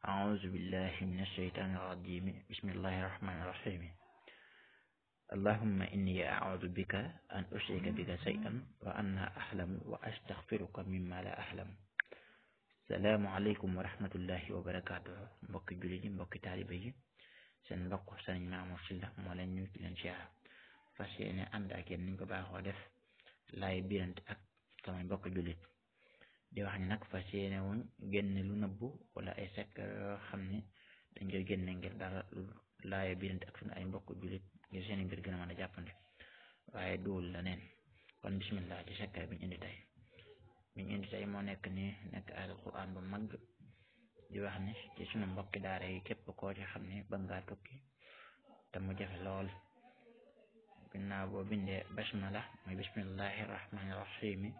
أعوذ بالله من الشيطان الرجيم بسم الله الرحمن الرحيم اللهم إني أعوذ بك أن أشرك بك شيئا وأنا أحلم وأستغفرك مما لا أحلم السلام عليكم ورحمة الله وبركاته mbokki jullit yi mbokki taalibe yi seen mbokk Sëriñ Mamour Sylla moo leen nuyu di leen siyaar fas yéene ànd ak yéen niñ ko baaxoo def laay birante ak samay mbokki jullit di wax ni nag fas yéene wuñ génne lu nëbbu wala ay secret yoo xam ne dañ koy génne ngir dara lu laay birante ak suñu ay mbokki jullit ngir seen mbir gën a mën a jàppandi waaye duwul la neen kon bismillah ci secret bi ñu indi tey moo nekk ni nekk alquran bu mag di wax ni ci sunu mbokki daara yi képp koo ci xam ne bëgg ngaa tukki te mu jafe lool ginnaaw boo bindee basmala muy bismillahi rahmani rahimi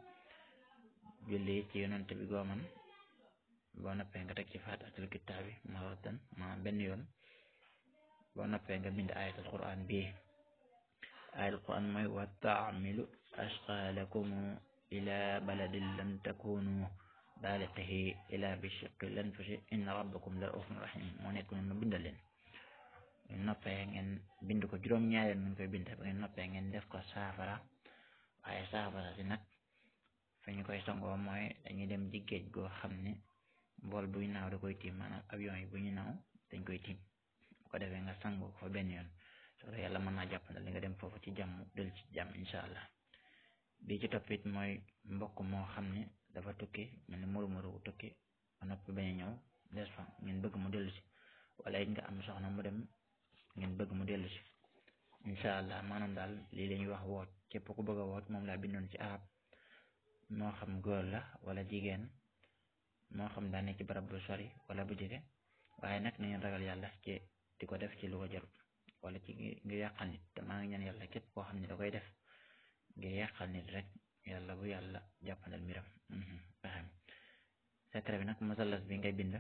julli ci yonante bi gooman boo noppee nga teg ci faatihatul kitaabi maratan maanaam benn yoon boo noppee nga bind ayatul quran bii ayatul quran mooy wa taamilu asqalakum ila baladin lam takunu baaliqihi ila bi shiqqi lanfusi inna rabbakum la raufun rahim moo nekk noonu bindal leen ngeen noppee ngeen bind ko juróom-ñaari yoon ngeen koy bind ba ngeen noppee ngeen def ko saafara waaye saafara si nag fi ñu koy sangoo mooy dañuy dem ci géej goo xam ne bool buy naaw da koy tiim maanaam avion yi bu ñu naaw dañ koy tiim bu ko defee nga sangoo ko fa benn yoon soo dee yàlla mën naa jàppandal li nga dem foofu ci jàmm del ci jàmm incha allah bi ci toppit mooy mbokk moo xam ne dafa tukki mel ni muru tukki ba noppi bañ a ñëw des fa ngeen bëgg mu dellu si wala it nga am soxna mu dem ngeen bëgg mu dellu si incha allah maanaam daal lii la ñuy wax woot képp ku bëgg a woot moom laa bindoon ci arab moo xam góor la wala jigéen moo xam daa nekk ci barab bu sori wala bu jege waaye nag nañu ragal yàlla ci di ko def ci lu ko jarut wala ci ngir yàqal nit te maa ngi ñaan yàlla képp koo xam ne da koy def ngir yàqal nit rek yàlla bu yàlla jàppandal mbiram baxam secret bi nag masalas bi ngay bind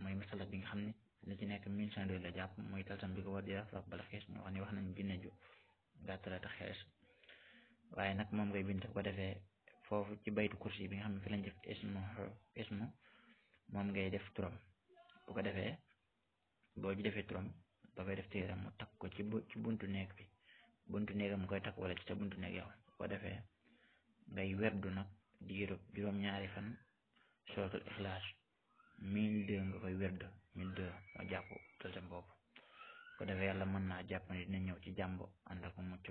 mooy masalas bi nga xam ne li ci nekk 1102 la jàpp mooy talsam bi ko war di def wax bala xees ñu wax ni wax nañ jinne ju gàttala te xees waaye nag moom ngay bind ko defee foofu ci baytu kursi bi nga xam ne fi lañ def ismu moom ngay def turam bu ko defee boo ci defee turam ba koy def téeram mu takk ko ci buntu néeg bi buntu néegam mu koy takk wala ci sa buntu néeg yow bu ko defee ngay werdu nag diiru juróom-ñaari fan sootul ixlaas 1002 nga koy werd 1002 moo jàpp tëlsam boobu bu ko defee yàlla mën naa jàpp ne dina ñëw ci jàmbo ànd ak mucc